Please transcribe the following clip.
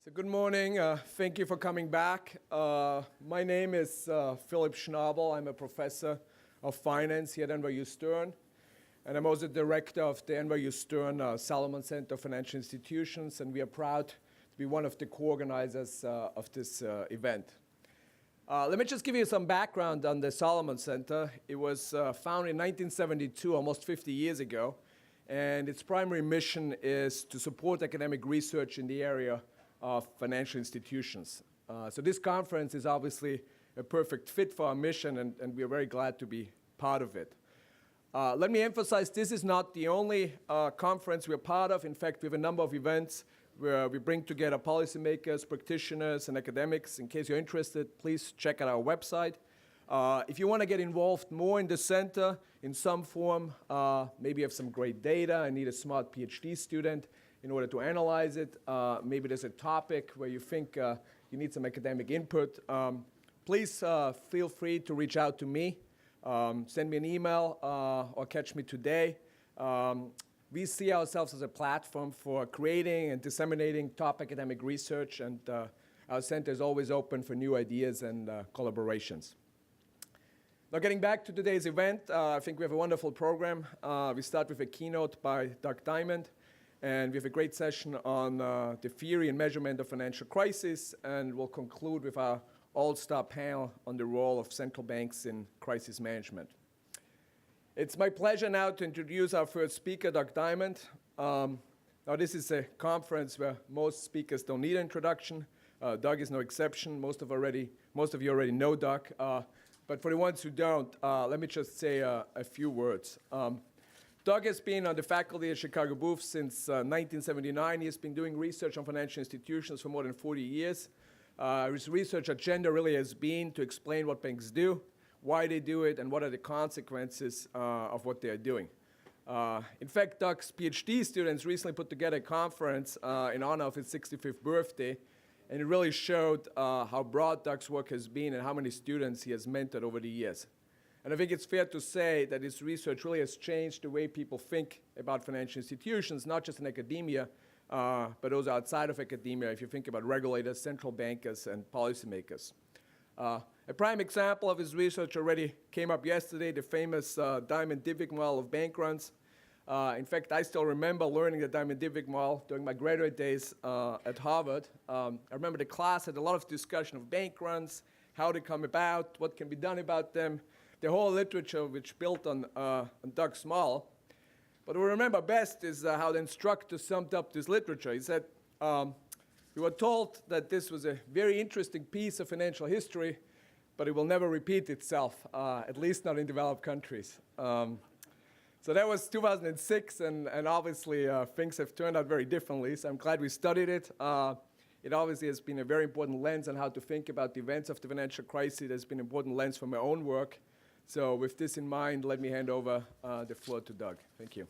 So good morning. Thank you for coming back. My name is Philipp Schnabl. I'm a professor of finance here at NYU Stern, and I'm also director of the NYU Stern Salomon Center for Financial Institutions, and we are proud to be one of the co-organizers of this event. Let me just give you some background on the Salomon Center. It was founded in 1972, almost 50 years ago, and its primary mission is to support academic research in the area of financial institutions. So this conference is obviously a perfect fit for our mission, and we are very glad to be part of it. Let me emphasize, this is not the only conference we're part of. In fact, we have a number of events where we bring together policymakers, practitioners, and academics. In case you're interested, please check out our website. If you want to get involved more in the center in some form, maybe you have some great data and need a smart PhD student in order to analyze it, maybe there's a topic where you think you need some academic input, please feel free to reach out to me. Send me an email or catch me today. We see ourselves as a platform for creating and disseminating top academic research, and our center is always open for new ideas and collaborations. Now, getting back to today's event, I think we have a wonderful program. We start with a keynote by Doug Diamond, and we have a great session on the theory and measurement of financial crisis, and we'll conclude with our all-star panel on the role of central banks in crisis management. It's my pleasure now to introduce our first speaker, Doug Diamond. Now, this is a conference where most speakers don't need an introduction. Doug is no exception. Most of you already know Doug. But for the ones who don't, let me just say a few words. Doug has been on the faculty at Chicago Booth since 1979. He has been doing research on financial institutions for more than 40 years. His research agenda really has been to explain what banks do, why they do it, and what are the consequences of what they are doing. In fact, Doug's PhD students recently put together a conference in honor of his 65th birthday, and it really showed how broad Doug's work has been and how many students he has mentored over the years. And I think it's fair to say that his research really has changed the way people think about financial institutions, not just in academia, but also outside of academia, if you think about regulators, central bankers, and policymakers. A prime example of his research already came up yesterday, the famous Diamond-Dybvig model of bank runs. In fact, I still remember learning the Diamond-Dybvig model during my graduate days at Harvard. I remember the class had a lot of discussion of bank runs, how they come about, what can be done about them, the whole literature which built on Doug's model. But what I remember best is how the instructor summed up this literature. He said, we were told that this was a very interesting piece of financial history, but it will never repeat itself, at least not in developed countries. So that was 2006, and obviously things have turned out very differently, so I'm glad we studied it. It obviously has been a very important lens on how to think about the events of the financial crisis. It has been an important lens for my own work. So with this in mind, let me hand over the floor to Doug. Thank you.